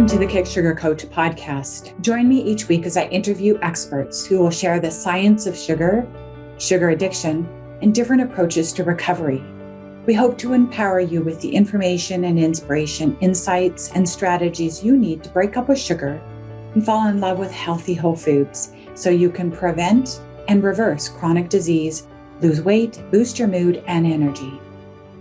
Welcome to the Kick Sugar Coach podcast. Join me each week as I interview experts who will share the science of sugar, sugar addiction, and different approaches to recovery. We hope to empower you with the information and inspiration, insights, and strategies you need to break up with sugar and fall in love with healthy whole foods so you can prevent and reverse chronic disease, lose weight, boost your mood and energy.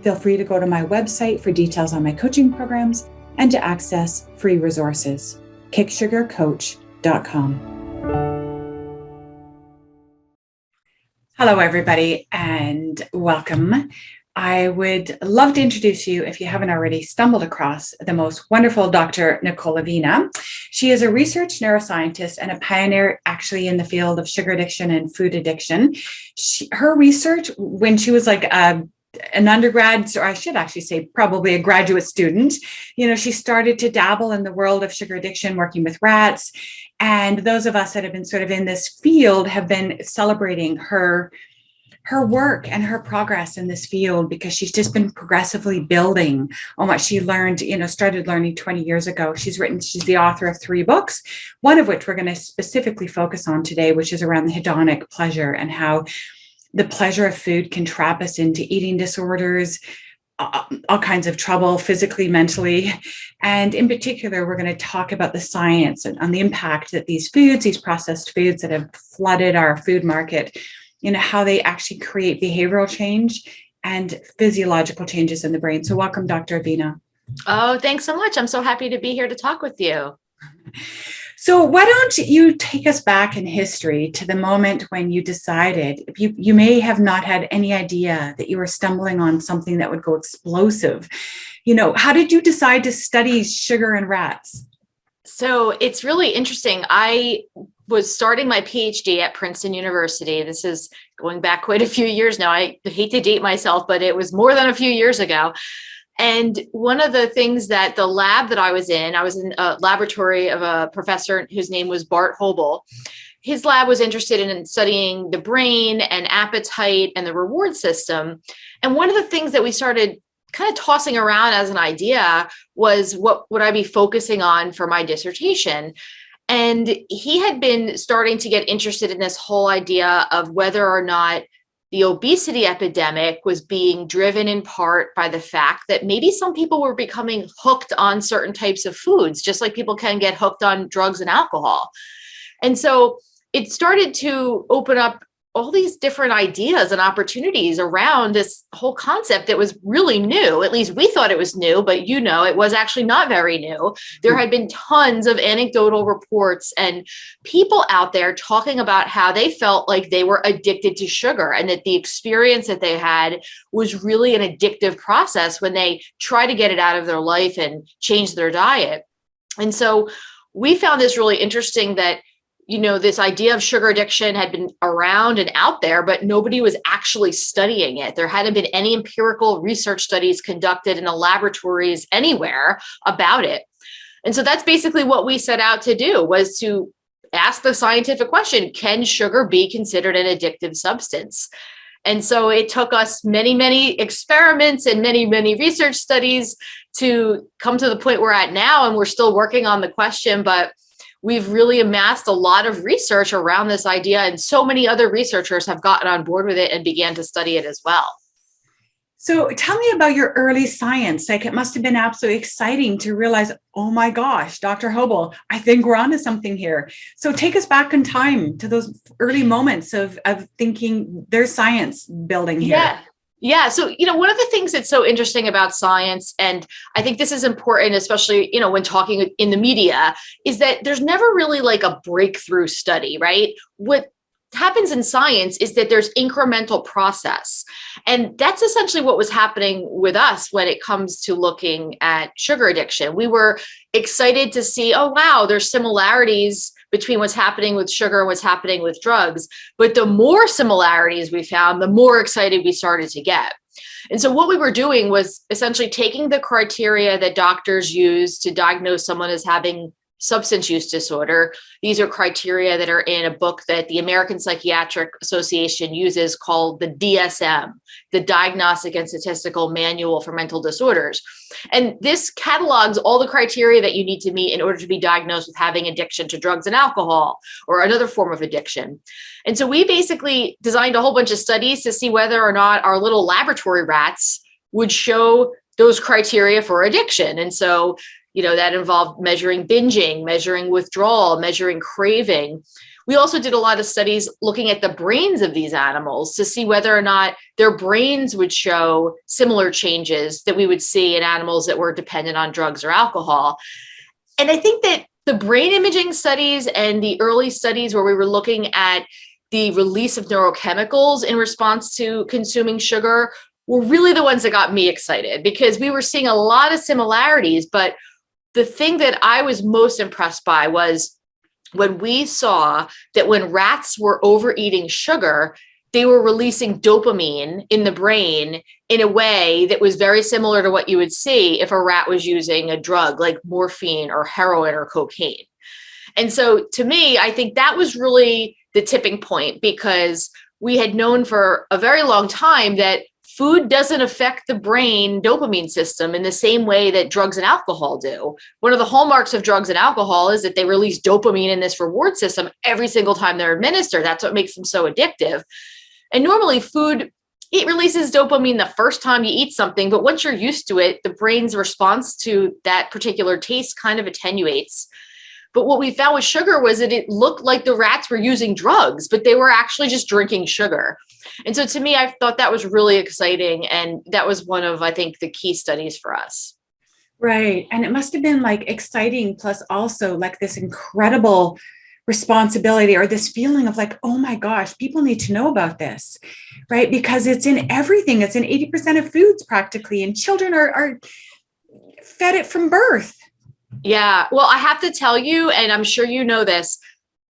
Feel free to go to my website for details on my coaching programs and to access free resources, kicksugarcoach.com. Hello, everybody, and welcome. I would love to introduce you, if you haven't already stumbled across, the most wonderful Dr. Nicole Avena. She is a research neuroscientist and a pioneer actually in the field of sugar addiction and food addiction. Her research, when she was like an undergrad, or I should actually say probably a graduate student, she started to dabble in the world of sugar addiction, working with rats. And those of us that have been sort of in this field have been celebrating her work and her progress in this field, because she's just been progressively building on what she learned, started learning 20 years ago. She's the author of 3 books, one of which we're going to specifically focus on today, which is around the hedonic pleasure and how the pleasure of food can trap us into eating disorders, all kinds of trouble, physically, mentally. And in particular, we're going to talk about the science and on the impact that these processed foods that have flooded our food market, how they actually create behavioral change and physiological changes in the brain. So welcome, Dr. Avena. Oh, thanks so much. I'm so happy to be here to talk with you. So why don't you take us back in history to the moment when you decided, you may have not had any idea that you were stumbling on something that would go explosive. How did you decide to study sugar and rats? So it's really interesting. I was starting my PhD at Princeton University. This is going back quite a few years now. I hate to date myself, but it was more than a few years ago. And one of the things that the lab that I was in a laboratory of a professor whose name was Bart Hobel. His lab was interested in studying the brain and appetite and the reward system. And one of the things that we started kind of tossing around as an idea was, what would I be focusing on for my dissertation? And he had been starting to get interested in this whole idea of whether or not the obesity epidemic was being driven in part by the fact that maybe some people were becoming hooked on certain types of foods, just like people can get hooked on drugs and alcohol. And so it started to open up all these different ideas and opportunities around this whole concept that was really new. At least we thought it was new, but it was actually not very new. There had been tons of anecdotal reports and people out there talking about how they felt like they were addicted to sugar, and that the experience that they had was really an addictive process when they try to get it out of their life and change their diet. And so we found this really interesting, that this idea of sugar addiction had been around and out there, but nobody was actually studying it. There hadn't been any empirical research studies conducted in the laboratories anywhere about it. And so that's basically what we set out to do, was to ask the scientific question, can sugar be considered an addictive substance? And so it took us many, many experiments and many, many research studies to come to the point we're at now. And we're still working on the question, but we've really amassed a lot of research around this idea, and so many other researchers have gotten on board with it and began to study it as well. So tell me about your early science. It must have been absolutely exciting to realize, oh my gosh, Dr. Hobel, I think we're onto something here. So take us back in time to those early moments of thinking there's science building here. Yeah. So, one of the things that's so interesting about science, and I think this is important, especially, when talking in the media, is that there's never really like a breakthrough study, right? What happens in science is that there's incremental process. And that's essentially what was happening with us when it comes to looking at sugar addiction. We were excited to see, oh, wow, there's similarities between what's happening with sugar and what's happening with drugs. But the more similarities we found, the more excited we started to get. And so what we were doing was essentially taking the criteria that doctors use to diagnose someone as having substance use disorder. These are criteria that are in a book that the American Psychiatric Association uses called the DSM, the Diagnostic and Statistical Manual for Mental Disorders. And this catalogs all the criteria that you need to meet in order to be diagnosed with having addiction to drugs and alcohol or another form of addiction. And so we basically designed a whole bunch of studies to see whether or not our little laboratory rats would show those criteria for addiction. And so, that involved measuring binging, measuring withdrawal, measuring craving. We also did a lot of studies looking at the brains of these animals to see whether or not their brains would show similar changes that we would see in animals that were dependent on drugs or alcohol. And I think that the brain imaging studies and the early studies where we were looking at the release of neurochemicals in response to consuming sugar were really the ones that got me excited, because we were seeing a lot of similarities. But the thing that I was most impressed by was when we saw that when rats were overeating sugar, they were releasing dopamine in the brain in a way that was very similar to what you would see if a rat was using a drug like morphine or heroin or cocaine. And so to me, I think that was really the tipping point, because we had known for a very long time that food doesn't affect the brain dopamine system in the same way that drugs and alcohol do. One of the hallmarks of drugs and alcohol is that they release dopamine in this reward system every single time they're administered. That's what makes them so addictive. And normally food, it releases dopamine the first time you eat something, but once you're used to it, the brain's response to that particular taste kind of attenuates. But what we found with sugar was that it looked like the rats were using drugs, but they were actually just drinking sugar. And so to me, I thought that was really exciting. And that was one of, I think, the key studies for us. Right. And it must have been like exciting, plus also like this incredible responsibility, or this feeling of like, oh my gosh, people need to know about this, right? Because it's in everything. It's in 80% of foods practically, and children are fed it from birth. Yeah. Well, I have to tell you, and I'm sure you know this,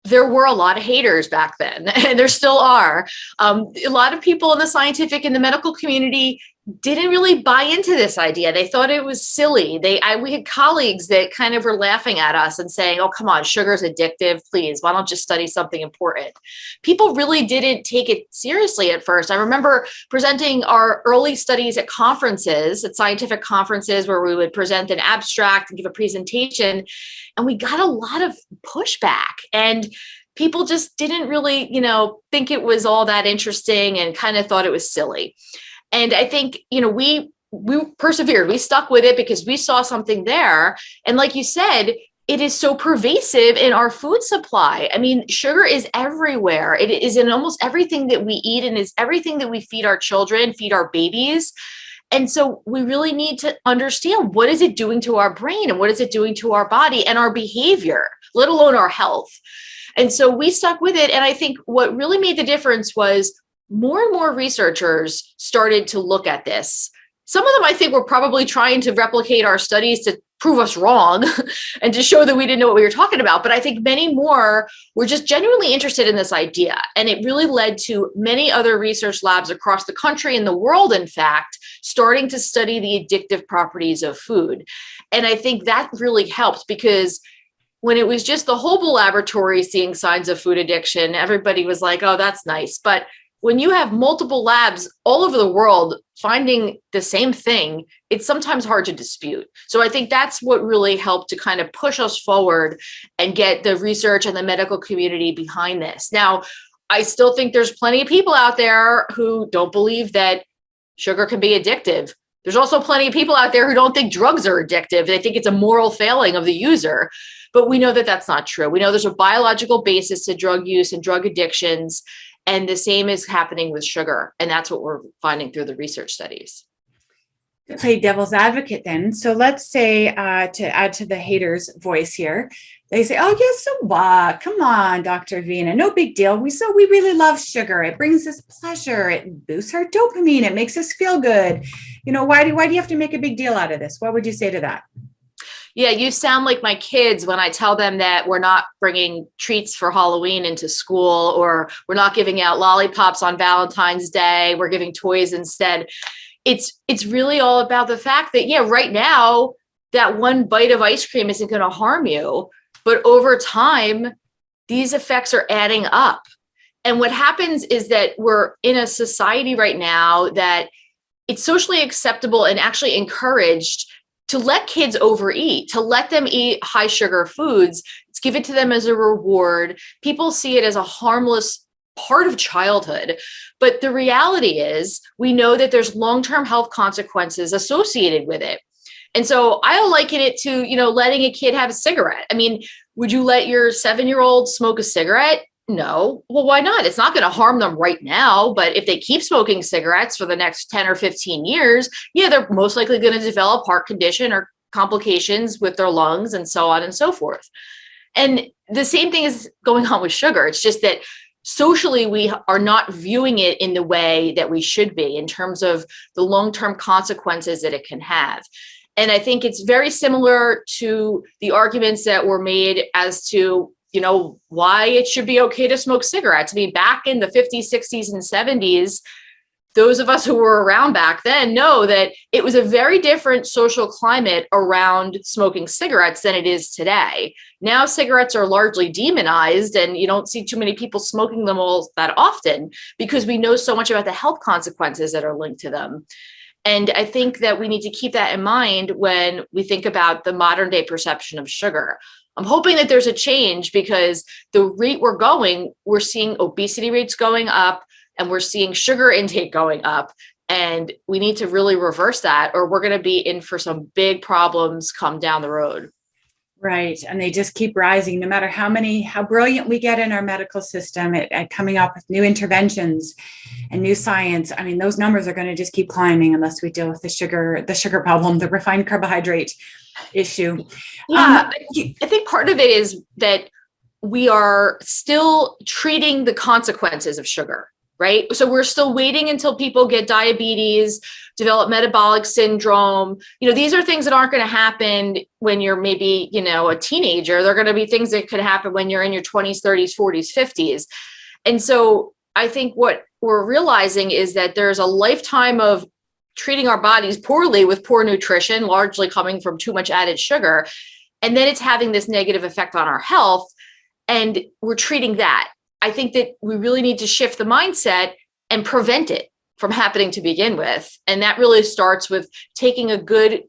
there were a lot of haters back then, and there still are. A lot of people in the scientific and the medical community didn't really buy into this idea. They thought it was silly. We had colleagues that kind of were laughing at us and saying, oh, come on, sugar's addictive. Please, why don't you study something important? People really didn't take it seriously at first. I remember presenting our early studies at conferences, at scientific conferences, where we would present an abstract and give a presentation, and we got a lot of pushback. And people just didn't really, think it was all that interesting and kind of thought it was silly. And I think, we persevered, we stuck with it because we saw something there. And like you said, it is so pervasive in our food supply. I mean, sugar is everywhere. It is in almost everything that we eat, and is everything that we feed our children, feed our babies. And so we really need to understand, what is it doing to our brain, and what is it doing to our body and our behavior, let alone our health. And so we stuck with it. And I think what really made the difference was more and more researchers started to look at this. Some of them, I think, were probably trying to replicate our studies to prove us wrong and to show that we didn't know what we were talking about. But I think many more were just genuinely interested in this idea. And it really led to many other research labs across the country and the world, in fact, starting to study the addictive properties of food. And I think that really helped, because when it was just the Hobel laboratory seeing signs of food addiction, everybody was like, oh, that's nice. But when you have multiple labs all over the world finding the same thing, it's sometimes hard to dispute. So I think that's what really helped to kind of push us forward and get the research and the medical community behind this. Now, I still think there's plenty of people out there who don't believe that sugar can be addictive. There's also plenty of people out there who don't think drugs are addictive. They think it's a moral failing of the user. But we know that that's not true. We know there's a biological basis to drug use and drug addictions. And the same is happening with sugar. And that's what we're finding through the research studies. To play devil's advocate then. So let's say, to add to the haters' voice here, they say, oh, yes, so what? Come on, Dr. Avena, no big deal. We really love sugar. It brings us pleasure. It boosts our dopamine. It makes us feel good. Why do you have to make a big deal out of this? What would you say to that? Yeah, you sound like my kids when I tell them that we're not bringing treats for Halloween into school, or we're not giving out lollipops on Valentine's Day. We're giving toys instead. It's really all about the fact that, right now, that one bite of ice cream isn't going to harm you. But over time, these effects are adding up. And what happens is that we're in a society right now that it's socially acceptable and actually encouraged to let kids overeat, to let them eat high sugar foods. It's given to them as a reward. People see it as a harmless part of childhood. But the reality is, we know that there's long-term health consequences associated with it. And so I liken it to, letting a kid have a cigarette. I mean, would you let your 7-year-old smoke a cigarette? No. Well, why not? It's not going to harm them right now. But if they keep smoking cigarettes for the next 10 or 15 years, yeah, they're most likely going to develop heart condition or complications with their lungs and so on and so forth. And the same thing is going on with sugar. It's just that socially, we are not viewing it in the way that we should be in terms of the long-term consequences that it can have. And I think it's very similar to the arguments that were made as to why it should be okay to smoke cigarettes. I mean, back in the 50s, 60s, and 70s, those of us who were around back then know that it was a very different social climate around smoking cigarettes than it is today. Now, cigarettes are largely demonized, and you don't see too many people smoking them all that often because we know so much about the health consequences that are linked to them. And I think that we need to keep that in mind when we think about the modern day perception of sugar. I'm hoping that there's a change because the rate we're seeing obesity rates going up and we're seeing sugar intake going up. And we need to really reverse that or we're going to be in for some big problems come down the road. Right. And they just keep rising, no matter how brilliant we get in our medical system at coming up with new interventions and new science. I mean, those numbers are going to just keep climbing unless we deal with the sugar problem, the refined carbohydrate issue. Yeah, I think part of it is that we are still treating the consequences of sugar, right? So we're still waiting until people get diabetes, develop metabolic syndrome. These are things that aren't going to happen when you're maybe, a teenager. They're going to be things that could happen when you're in your 20s, 30s, 40s, 50s. And so I think what we're realizing is that there's a lifetime of treating our bodies poorly with poor nutrition, largely coming from too much added sugar. And then it's having this negative effect on our health. And we're treating that. I think that we really need to shift the mindset and prevent it from happening to begin with. And that really starts with taking a good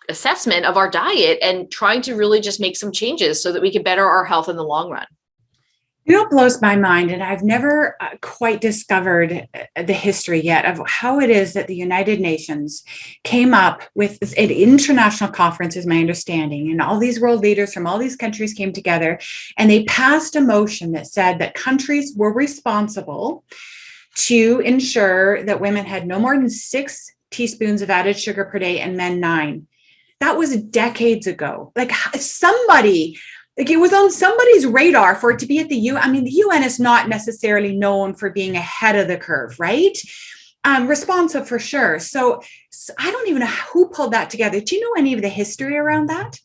assessment of our diet and trying to really just make some changes so that we can better our health in the long run. It blows my mind, and I've never quite discovered the history yet of how it is that the United Nations came up with an international conference, is my understanding, and all these world leaders from all these countries came together, and they passed a motion that said that countries were responsible to ensure that women had no more than 6 teaspoons of added sugar per day and men 9. That was decades ago. It was on somebody's radar for it to be at the UN. I mean, the UN is not necessarily known for being ahead of the curve, right? Responsive for sure. So I don't even know who pulled that together. Do you know any of the history around that?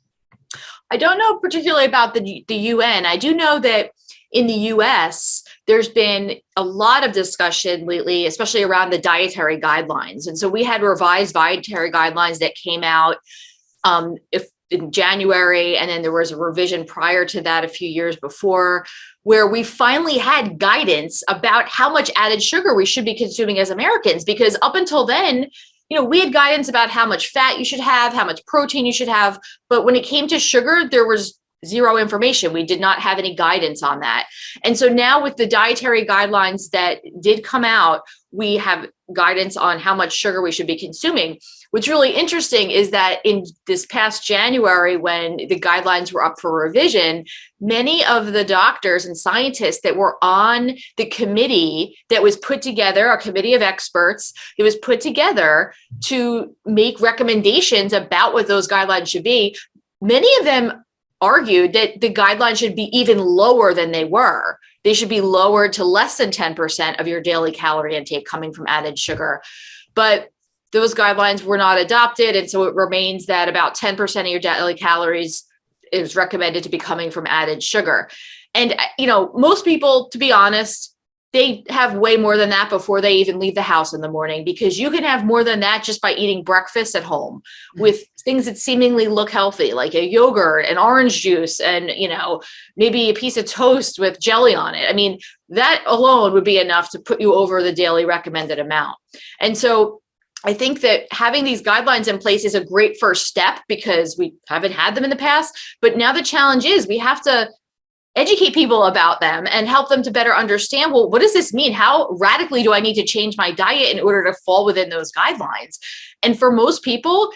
I don't know particularly about the UN. I do know that in the US, there's been a lot of discussion lately, especially around the dietary guidelines. And so we had revised dietary guidelines that came out in January, and then there was a revision prior to that a few years before, where we finally had guidance about how much added sugar we should be consuming as Americans. Because up until then, we had guidance about how much fat you should have, how much protein you should have. But when it came to sugar, there was zero information. We did not have any guidance on that. And so now with the dietary guidelines that did come out, we have guidance on how much sugar we should be consuming. What's really interesting is that in this past January, when the guidelines were up for revision, many of the doctors and scientists that were on the committee that was put together, a committee of experts, it was put together to make recommendations about what those guidelines should be. Many of them argued that the guidelines should be even lower than they were. They should be lowered to less than 10% of your daily calorie intake coming from added sugar. But those guidelines were not adopted. And so it remains that about 10% of your daily calories is recommended to be coming from added sugar. And, most people, to be honest, they have way more than that before they even leave the house in the morning, because you can have more than that just by eating breakfast at home with things that seemingly look healthy, like a yogurt and orange juice and, maybe a piece of toast with jelly on it. I mean, that alone would be enough to put you over the daily recommended amount. And so I think that having these guidelines in place is a great first step, because we haven't had them in the past. But now the challenge is we have to educate people about them and help them to better understand, well, what does this mean? How radically do I need to change my diet in order to fall within those guidelines? And for most people,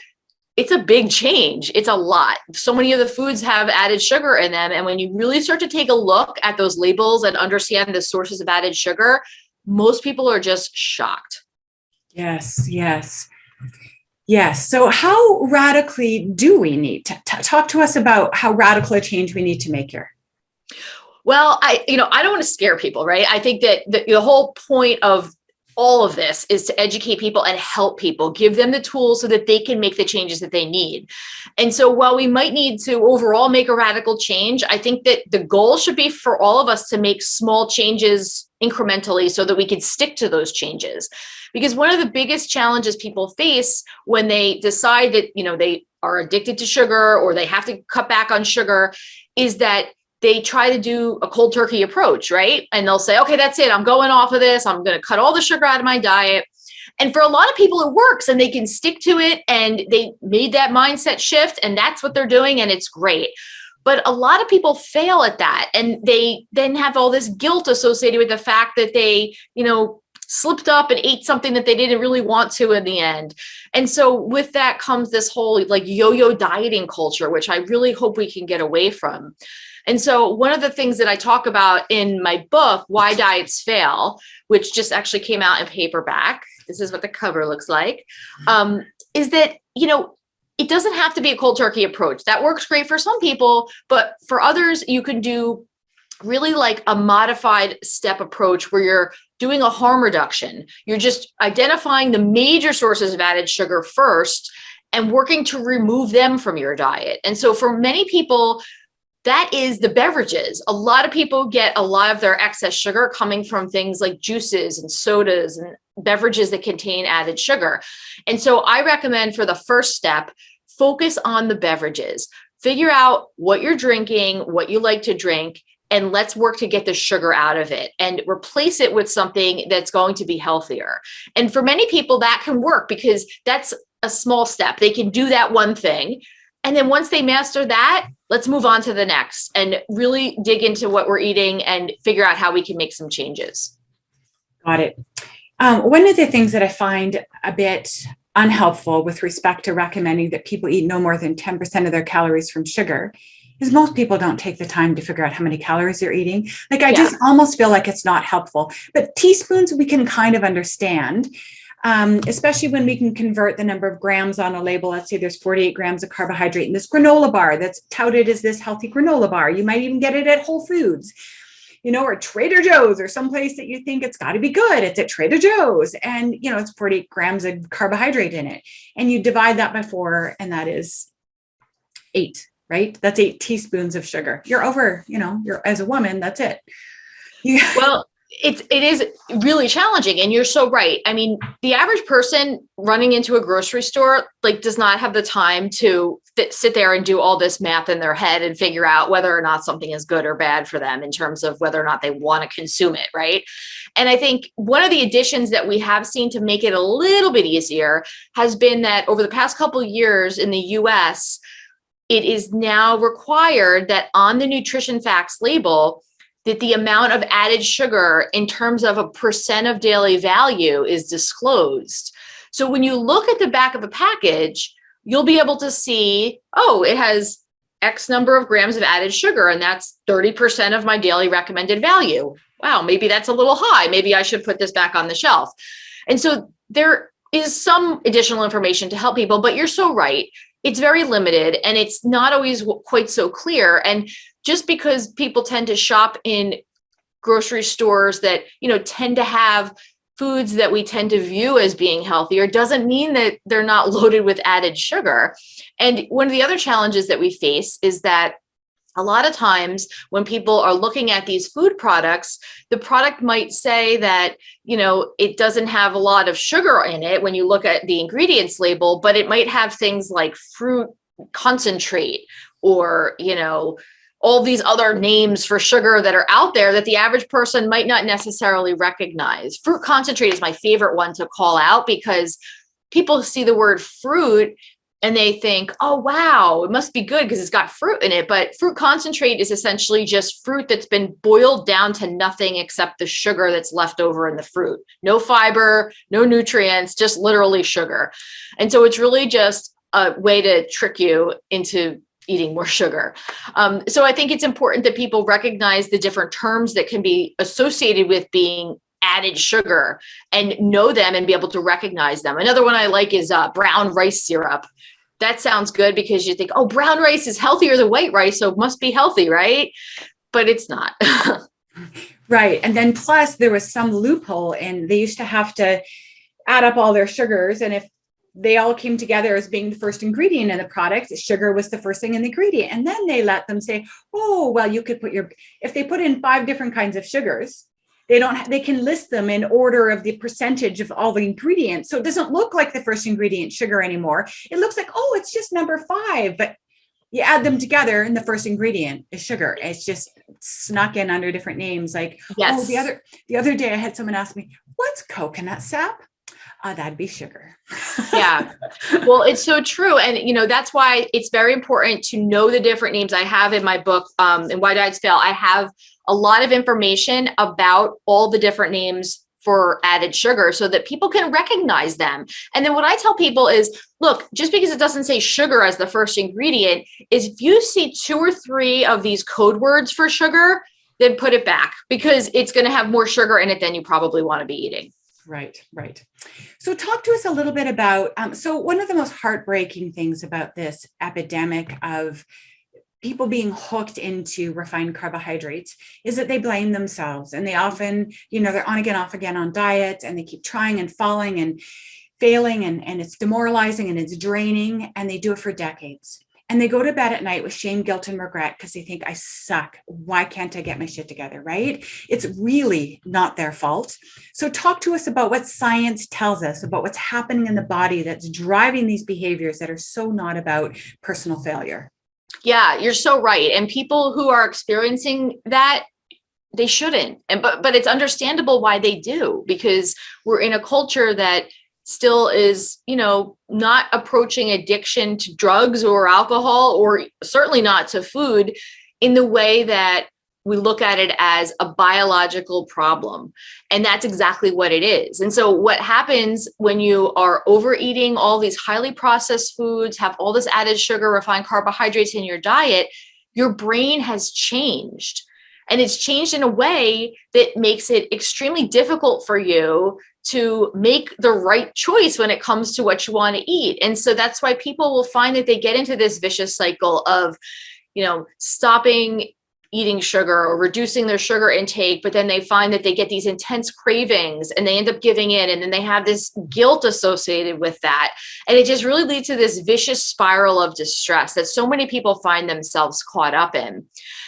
it's a big change. It's a lot. So many of the foods have added sugar in them. And when you really start to take a look at those labels and understand the sources of added sugar, most people are just shocked. Yes, yes. Yes. So how radically do we need to talk to us about how radical a change we need to make here? Well, I don't want to scare people, right? I think that the whole point of all of this is to educate people and help people, give them the tools so that they can make the changes that they need. And so while we might need to overall make a radical change, I think that the goal should be for all of us to make small changes incrementally so that we can stick to those changes. Because one of the biggest challenges people face when they decide that, they are addicted to sugar or they have to cut back on sugar is that they try to do a cold turkey approach, right? And they'll say, okay, that's it. I'm going off of this. I'm going to cut all the sugar out of my diet. And for a lot of people, it works and they can stick to it and they made that mindset shift and that's what they're doing and it's great. But a lot of people fail at that. And they then have all this guilt associated with the fact that they, slipped up and ate something that they didn't really want to in the end. And so with that comes this whole yo-yo dieting culture, which I really hope we can get away from. And so one of the things that I talk about in my book, Why Diets Fail, which just actually came out in paperback, this is what the cover looks like, is that, it doesn't have to be a cold turkey approach. That works great for some people, but for others, you can do really like a modified step approach where you're doing a harm reduction. You're just identifying the major sources of added sugar first and working to remove them from your diet. And so for many people, that is the beverages. A lot of people get a lot of their excess sugar coming from things like juices and sodas and beverages that contain added sugar. And so I recommend for the first step, focus on the beverages. Figure out what you're drinking, what you like to drink, and let's work to get the sugar out of it and replace it with something that's going to be healthier. And for many people, that can work because that's a small step. They can do that one thing. And then once they master that, let's move on to the next and really dig into what we're eating and figure out how we can make some changes. Got it. One of the things that I find a bit unhelpful with respect to recommending that people eat no more than 10% of their calories from sugar is most people don't take the time to figure out how many calories they're eating. I just almost feel like it's not helpful. But teaspoons, we can kind of understand, especially when we can convert the number of grams on a label. Let's say there's 48 grams of carbohydrate in this granola bar that's touted as this healthy granola bar. You might even get it at Whole Foods, or Trader Joe's or someplace that you think it's got to be good. It's at Trader Joe's and, it's 48 grams of carbohydrate in it. And you divide that by 4 and that is 8. Right? That's 8 teaspoons of sugar. You're over, you're as a woman, that's it. Well, it is really challenging. And you're so right. I mean, the average person running into a grocery store, does not have the time to sit there and do all this math in their head and figure out whether or not something is good or bad for them in terms of whether or not they want to consume it. Right. And I think one of the additions that we have seen to make it a little bit easier has been that over the past couple of years in the US, it is now required that on the nutrition facts label, that the amount of added sugar in terms of a percent of daily value is disclosed. So when you look at the back of a package, you'll be able to see, it has X number of grams of added sugar, and that's 30% of my daily recommended value. Wow, maybe that's a little high. Maybe I should put this back on the shelf. And so there is some additional information to help people, but you're so right. It's very limited and it's not always quite so clear. And just because people tend to shop in grocery stores that, tend to have foods that we tend to view as being healthier doesn't mean that they're not loaded with added sugar. And one of the other challenges that we face is that A lot of times when people are looking at these food products, the product might say that, it doesn't have a lot of sugar in it when you look at the ingredients label, but it might have things like fruit concentrate or, all these other names for sugar that are out there that the average person might not necessarily recognize. Fruit concentrate is my favorite one to call out because people see the word fruit and they think, oh, wow, it must be good because it's got fruit in it. But fruit concentrate is essentially just fruit that's been boiled down to nothing except the sugar that's left over in the fruit. No fiber, no nutrients, just literally sugar. And so it's really just a way to trick you into eating more sugar. So I think it's important that people recognize the different terms that can be associated with being added sugar and know them and be able to recognize them. Another one I like is brown rice syrup. That sounds good because you think, oh, brown rice is healthier than white rice, so it must be healthy, right? But it's not. Right. And then plus there was some loophole and they used to have to add up all their sugars. And if they all came together as being the first ingredient in the product, sugar was the first thing in the ingredient. And then they let them say, oh, well, you could put if they put in 5 different kinds of sugars, they can list them in order of the percentage of all the ingredients. So it doesn't look like the first ingredient sugar anymore. It looks like, oh, it's just number 5, but you add them together and the first ingredient is sugar. It's just snuck in under different names. Like, yes. Oh, the other day I had someone ask me, what's coconut sap? That'd be sugar. Yeah. Well, it's so true. And, that's why it's very important to know the different names. I have in my book, in Why Diets Fail, I have a lot of information about all the different names for added sugar so that people can recognize them. And then what I tell people is, look, just because it doesn't say sugar as the first ingredient, is if you see 2 or 3 of these code words for sugar, then put it back because it's going to have more sugar in it than you probably want to be eating. Right. So talk to us a little bit about, so one of the most heartbreaking things about this epidemic of people being hooked into refined carbohydrates is that they blame themselves. And they often, they're on again, off again on diets, and they keep trying and falling and failing, and it's demoralizing and it's draining, and they do it for decades. And they go to bed at night with shame, guilt, and regret because they think, I suck. Why can't I get my shit together, right? It's really not their fault. So talk to us about what science tells us about what's happening in the body that's driving these behaviors that are so not about personal failure. Yeah, you're so right. And people who are experiencing that, they shouldn't. But it's understandable why they do, because we're in a culture that still is, not approaching addiction to drugs or alcohol, or certainly not to food, in the way that we look at it as a biological problem. And that's exactly what it is. And so what happens when you are overeating all these highly processed foods, have all this added sugar, refined carbohydrates in your diet, your brain has changed. And it's changed in a way that makes it extremely difficult for you to make the right choice when it comes to what you want to eat. And so that's why people will find that they get into this vicious cycle of, stopping eating sugar or reducing their sugar intake, but then they find that they get these intense cravings and they end up giving in, and then they have this guilt associated with that. And it just really leads to this vicious spiral of distress that so many people find themselves caught up in.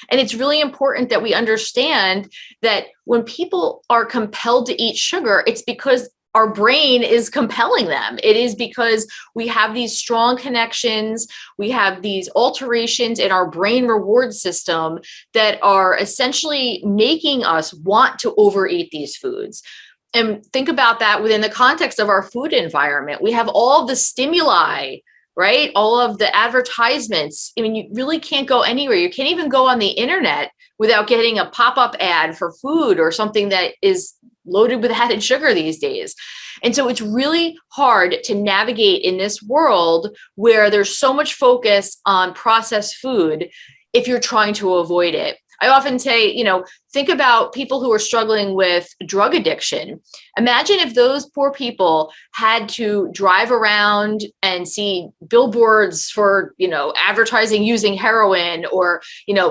And it's really important that we understand that when people are compelled to eat sugar, it's because our brain is compelling them. It is because we have these strong connections. We have these alterations in our brain reward system that are essentially making us want to overeat these foods. And think about that within the context of our food environment. We have all the stimuli, right? All of the advertisements. I mean, you really can't go anywhere. You can't even go on the internet without getting a pop-up ad for food or something that is loaded with added sugar these days. And so it's really hard to navigate in this world where there's so much focus on processed food if you're trying to avoid it. I often say, think about people who are struggling with drug addiction. Imagine if those poor people had to drive around and see billboards for, advertising using heroin, or,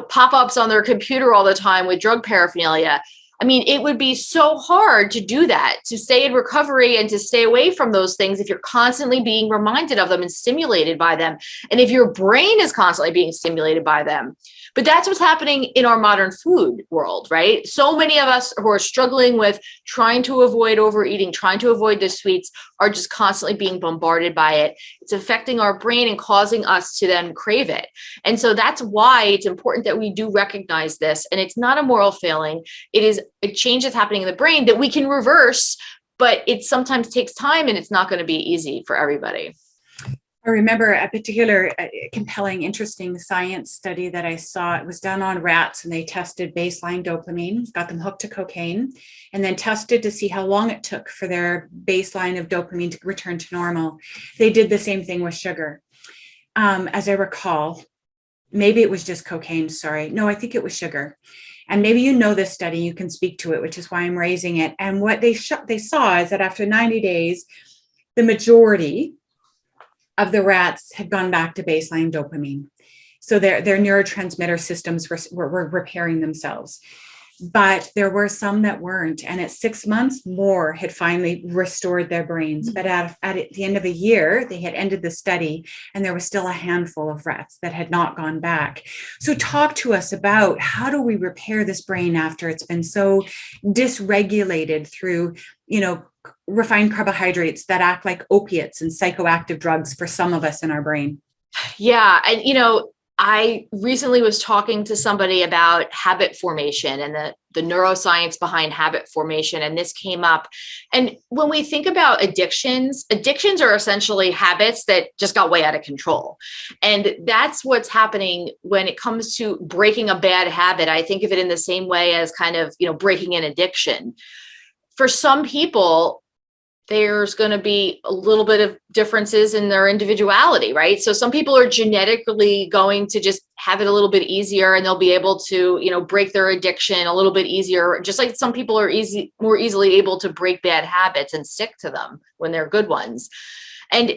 pop-ups on their computer all the time with drug paraphernalia. I mean, it would be so hard to do that, to stay in recovery and to stay away from those things if you're constantly being reminded of them and stimulated by them. And if your brain is constantly being stimulated by them. But that's what's happening in our modern food world, right? So many of us who are struggling with trying to avoid overeating, trying to avoid the sweets, are just constantly being bombarded by it. It's affecting our brain and causing us to then crave it. And so that's why it's important that we do recognize this. And it's not a moral failing. It is a change that's happening in the brain that we can reverse, but it sometimes takes time and it's not going to be easy for everybody. I remember a particular compelling, interesting science study that I saw. It was done on rats, and they tested baseline dopamine, got them hooked to cocaine, and then tested to see how long it took for their baseline of dopamine to return to normal. They did the same thing with sugar. As I recall, maybe it was just cocaine. Sorry. No, I think it was sugar. And maybe you know this study, you can speak to it, which is why I'm raising it. And what they saw is that after 90 days, the majority of the rats had gone back to baseline dopamine. So their neurotransmitter systems were repairing themselves. But there were some that weren't. And at 6 months, more had finally restored their brains. But at the end of a year, they had ended the study, and there was still a handful of rats that had not gone back. So talk to us about, how do we repair this brain after it's been so dysregulated through, refined carbohydrates that act like opiates and psychoactive drugs for some of us in our brain? Yeah. And, I recently was talking to somebody about habit formation and the neuroscience behind habit formation, and this came up. And when we think about addictions are essentially habits that just got way out of control. And that's what's happening when it comes to breaking a bad habit. I think of it in the same way as kind of, breaking an addiction. For some people, there's going to be a little bit of differences in their individuality, right? So some people are genetically going to just have it a little bit easier, and they'll be able to, break their addiction a little bit easier. Just like some people are more easily able to break bad habits and stick to them when they're good ones. And,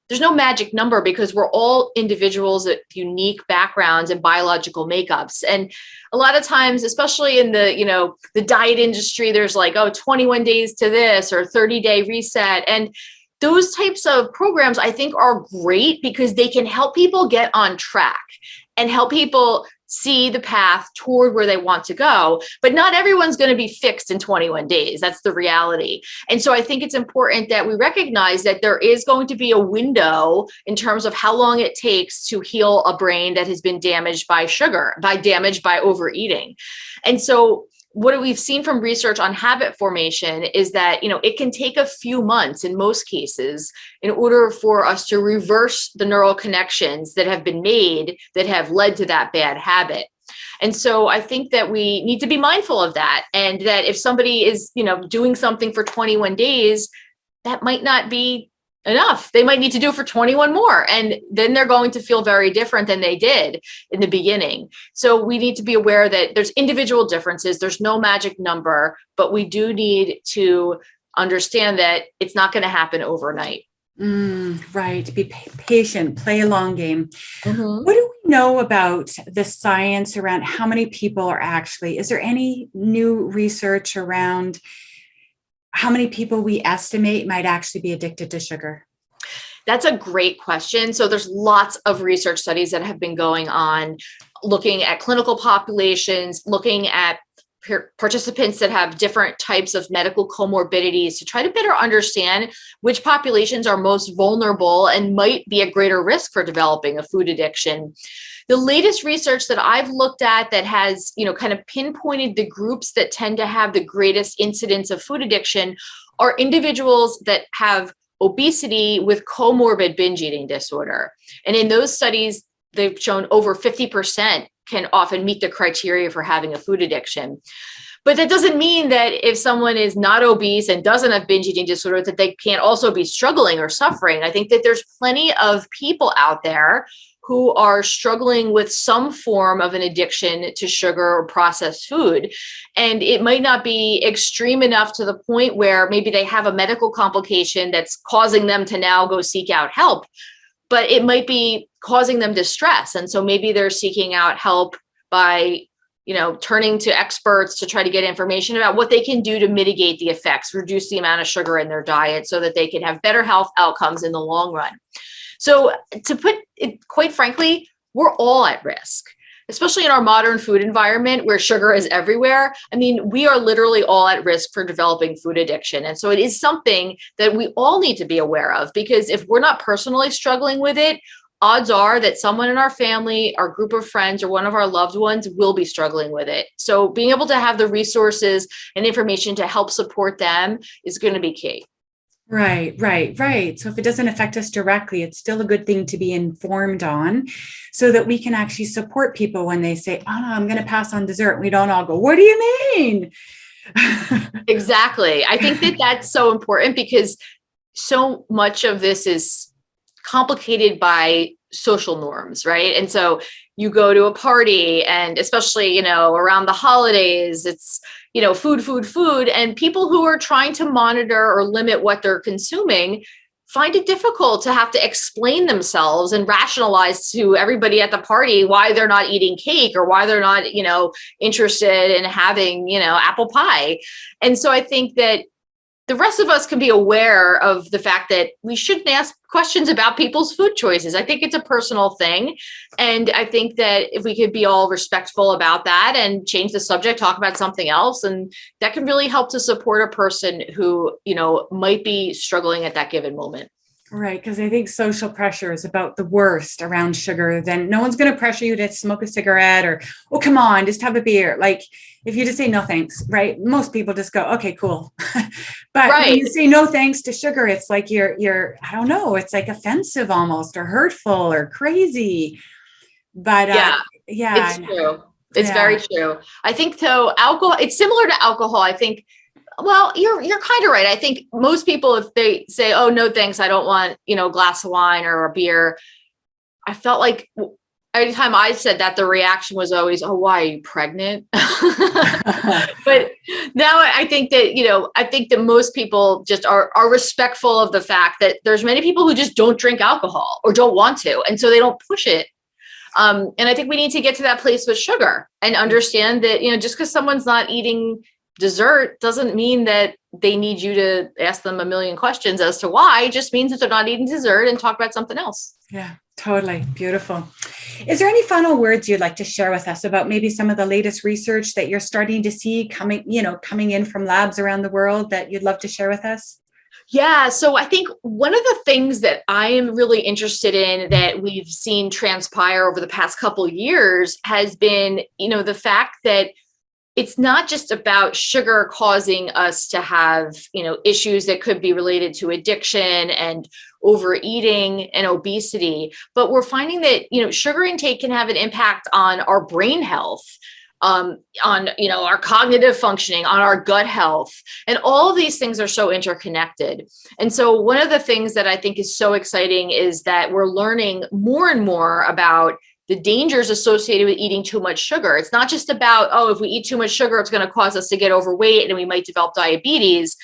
there's no magic number, because we're all individuals with unique backgrounds and biological makeups. And a lot of times, especially in the diet industry, there's like, 21 days to this or 30-day reset. And those types of programs, I think, are great because they can help people get on track and help people see the path toward where they want to go. But not everyone's going to be fixed in 21 days. That's the reality. And so I think it's important that we recognize that there is going to be a window in terms of how long it takes to heal a brain that has been damaged by sugar, damaged by overeating. And so what we've seen from research on habit formation is that, it can take a few months in most cases in order for us to reverse the neural connections that have been made that have led to that bad habit. And so I think that we need to be mindful of that. And that if somebody is, doing something for 21 days, that might not be enough. They might need to do it for 21 more. And then they're going to feel very different than they did in the beginning. So we need to be aware that there's individual differences. There's no magic number, but we do need to understand that it's not going to happen overnight. Right. Be patient, play a long game. Mm-hmm. What do we know about the science around how many people are actually, is there any new research around how many people we estimate might actually be addicted to sugar? That's a great question. So there's lots of research studies that have been going on, looking at clinical populations, looking at participants that have different types of medical comorbidities to try to better understand which populations are most vulnerable and might be at greater risk for developing a food addiction. The latest research that I've looked at that has, kind of pinpointed the groups that tend to have the greatest incidence of food addiction are individuals that have obesity with comorbid binge eating disorder. And in those studies, they've shown over 50% can often meet the criteria for having a food addiction. But that doesn't mean that if someone is not obese and doesn't have binge eating disorder, that they can't also be struggling or suffering. I think that there's plenty of people out there who are struggling with some form of an addiction to sugar or processed food. And it might not be extreme enough to the point where maybe they have a medical complication that's causing them to now go seek out help, but it might be causing them distress. And so maybe they're seeking out help by, turning to experts to try to get information about what they can do to mitigate the effects, reduce the amount of sugar in their diet so that they can have better health outcomes in the long run. So to put it quite frankly, we're all at risk, especially in our modern food environment where sugar is everywhere. I mean, we are literally all at risk for developing food addiction. And so it is something that we all need to be aware of, because if we're not personally struggling with it, odds are that someone in our family, our group of friends, or one of our loved ones will be struggling with it. So being able to have the resources and information to help support them is going to be key. Right. So if it doesn't affect us directly, it's still a good thing to be informed on so that we can actually support people when they say, oh, no, I'm going to pass on dessert. We don't all go, what do you mean? Exactly. I think that that's so important because so much of this is complicated by social norms, right? And so you go to a party, and especially, around the holidays, it's, food, and people who are trying to monitor or limit what they're consuming find it difficult to have to explain themselves and rationalize to everybody at the party why they're not eating cake or why they're not, interested in having, apple pie. And so I think that the rest of us can be aware of the fact that we shouldn't ask questions about people's food choices. I think it's a personal thing. And I think that if we could be all respectful about that and change the subject, talk about something else, and that can really help to support a person who, might be struggling at that given moment. Right. Because I think social pressure is about the worst around sugar. Then no one's going to pressure you to smoke a cigarette or, oh, come on, just have a beer. Like if you just say no thanks, right? Most people just go, okay, cool. But right. When you say no thanks to sugar, it's like you're, I don't know, it's like offensive almost, or hurtful or crazy. But yeah, it's true. It's very true. I think though, alcohol, it's similar to alcohol. I think, well, you're kind of right. I think most people, if they say, oh, no, thanks, I don't want, a glass of wine or a beer. I felt like every time I said that, the reaction was always, oh, why, are you pregnant? But now I think that, most people just are respectful of the fact that there's many people who just don't drink alcohol or don't want to. And so they don't push it. And I think we need to get to that place with sugar and understand that, just because someone's not eating dessert doesn't mean that they need you to ask them a million questions as to why. It just means that they're not eating dessert and talk about something else. Yeah, totally. Beautiful. Is there any final words you'd like to share with us about maybe some of the latest research that you're starting to see coming in from labs around the world that you'd love to share with us? Yeah. So I think one of the things that I am really interested in that we've seen transpire over the past couple of years has been, the fact that it's not just about sugar causing us to have, issues that could be related to addiction and overeating and obesity, but we're finding that, sugar intake can have an impact on our brain health, on, our cognitive functioning, on our gut health. And all of these things are so interconnected. And so one of the things that I think is so exciting is that we're learning more and more about the dangers associated with eating too much sugar. It's not just about, oh, if we eat too much sugar, it's going to cause us to get overweight and we might develop diabetes.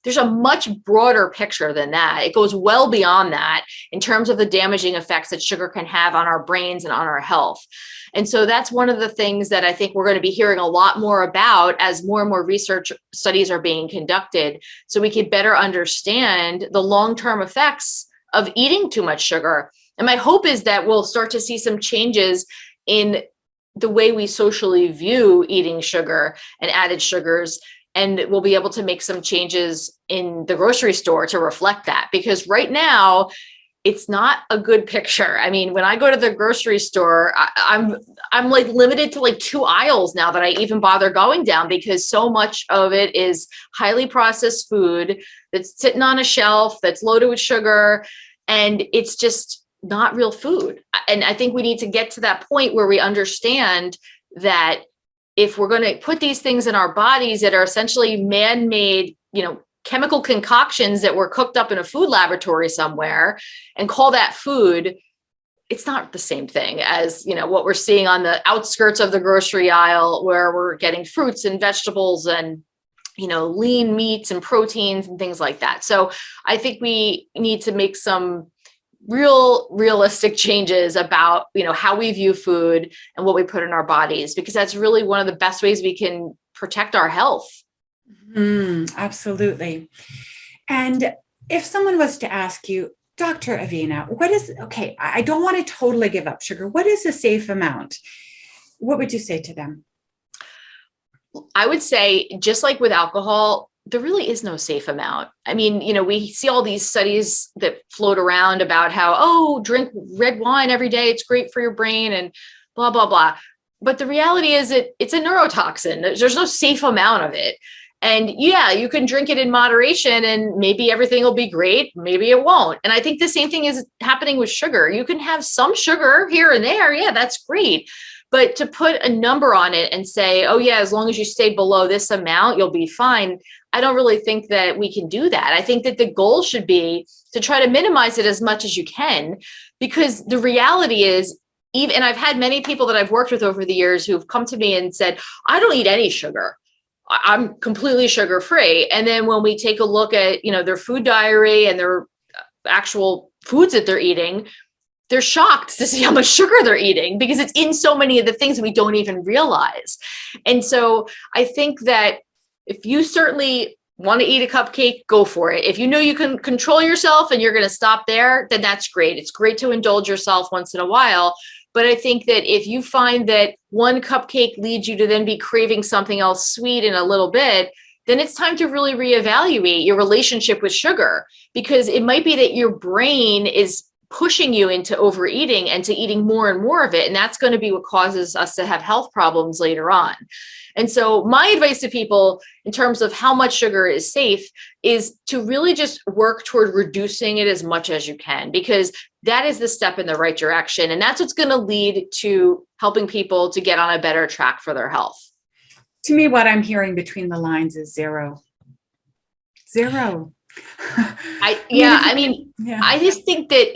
There's a much broader picture than that. It goes well beyond that in terms of the damaging effects that sugar can have on our brains and on our health. And so that's one of the things that I think we're going to be hearing a lot more about as more and more research studies are being conducted, so we can better understand the long-term effects of eating too much sugar. And my hope is that we'll start to see some changes in the way we socially view eating sugar and added sugars. And we'll be able to make some changes in the grocery store to reflect that. Because right now, it's not a good picture. I mean, when I go to the grocery store, I'm like limited to like 2 aisles now that I even bother going down, because so much of it is highly processed food that's sitting on a shelf, that's loaded with sugar, and it's just not real food. And I think we need to get to that point where we understand that if we're going to put these things in our bodies that are essentially man-made, chemical concoctions that were cooked up in a food laboratory somewhere and call that food, it's not the same thing as, what we're seeing on the outskirts of the grocery aisle, where we're getting fruits and vegetables and, lean meats and proteins and things like that. So I think we need to make some realistic changes about, how we view food and what we put in our bodies, because that's really one of the best ways we can protect our health. Absolutely. And if someone was to ask you, Dr. Avena, I don't want to totally give up sugar. What is a safe amount? What would you say to them? I would say, just like with alcohol, there really is no safe amount. I mean, we see all these studies that float around about how, drink red wine every day, it's great for your brain and blah, blah, blah. But the reality is it's a neurotoxin. There's no safe amount of it. And yeah, you can drink it in moderation and maybe everything will be great. Maybe it won't. And I think the same thing is happening with sugar. You can have some sugar here and there. Yeah, that's great. But to put a number on it and say, oh yeah, as long as you stay below this amount, you'll be fine. I don't really think that we can do that. I think that the goal should be to try to minimize it as much as you can, because the reality is, and I've had many people that I've worked with over the years who've come to me and said, I don't eat any sugar. I'm completely sugar free. And then when we take a look at, their food diary and their actual foods that they're eating, they're shocked to see how much sugar they're eating, because it's in so many of the things we don't even realize. And so I think that if you certainly want to eat a cupcake, go for it. If you know you can control yourself and you're going to stop there, then that's great. It's great to indulge yourself once in a while. But I think that if you find that one cupcake leads you to then be craving something else sweet in a little bit, then it's time to really reevaluate your relationship with sugar, because it might be that your brain is pushing you into overeating and to eating more and more of it. And that's going to be what causes us to have health problems later on. And so my advice to people in terms of how much sugar is safe is to really just work toward reducing it as much as you can, because that is the step in the right direction. And that's what's going to lead to helping people to get on a better track for their health. To me, what I'm hearing between the lines is zero. I just think that,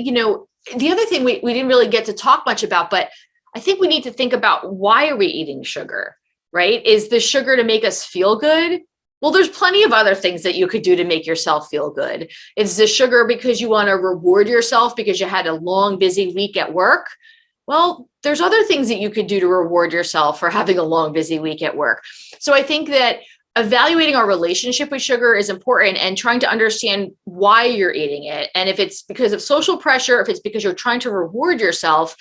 the other thing we didn't really get to talk much about, but I think we need to think about, why are we eating sugar, right? Is the sugar to make us feel good? Well, there's plenty of other things that you could do to make yourself feel good. Is the sugar because you want to reward yourself because you had a long, busy week at work? Well, there's other things that you could do to reward yourself for having a long, busy week at work. So I think that evaluating our relationship with sugar is important, and trying to understand why you're eating it. And if it's because of social pressure, if it's because you're trying to reward yourself,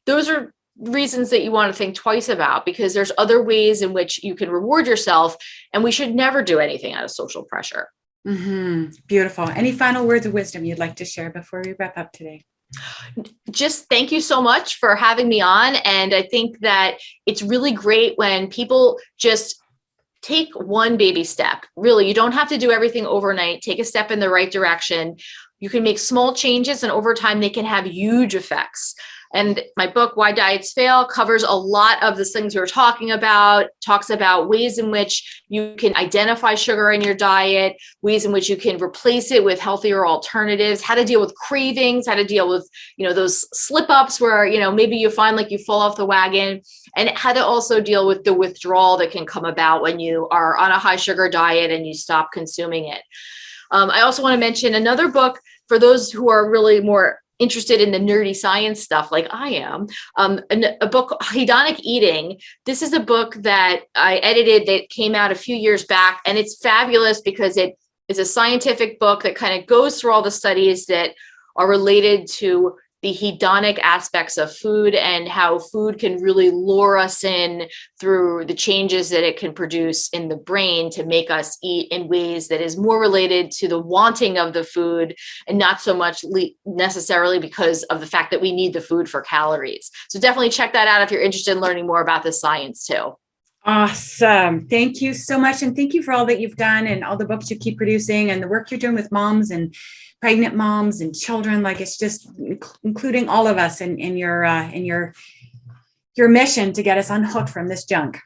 those are reasons that you want to think twice about, because there's other ways in which you can reward yourself, and we should never do anything out of social pressure. Beautiful. Any final words of wisdom you'd like to share before we wrap up today? Just thank you so much for having me on. And I think that it's really great when people just take one baby step. Really, you don't have to do everything overnight. Take a step in the right direction. You can make small changes, and over time they can have huge effects. And my book, Why Diets Fail, covers a lot of the things we were talking about, talks about ways in which you can identify sugar in your diet, ways in which you can replace it with healthier alternatives, how to deal with cravings, how to deal with, those slip ups where, maybe you find like you fall off the wagon, and how to also deal with the withdrawal that can come about when you are on a high sugar diet and you stop consuming it. I also want to mention another book for those who are really more interested in the nerdy science stuff like I am, a book, Hedonic Eating. This is a book that I edited that came out a few years back, and it's fabulous because it is a scientific book that kind of goes through all the studies that are related to the hedonic aspects of food and how food can really lure us in through the changes that it can produce in the brain to make us eat in ways that is more related to the wanting of the food and not so much necessarily because of the fact that we need the food for calories. So definitely check that out if you're interested in learning more about the science too. Awesome. Thank you so much. And thank you for all that you've done and all the books you keep producing and the work you're doing with moms and pregnant moms and children. Like, it's just including all of us in your mission to get us unhooked from this junk.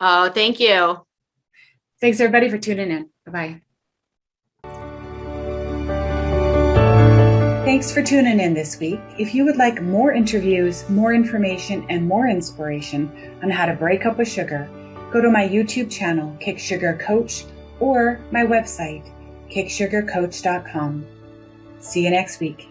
Oh, thank you. Thanks everybody for tuning in. Bye-bye. Thanks for tuning in this week. If you would like more interviews, more information, and more inspiration on how to break up with sugar, go to my YouTube channel, Kick Sugar Coach, or my website, kicksugarcoach.com. See you next week.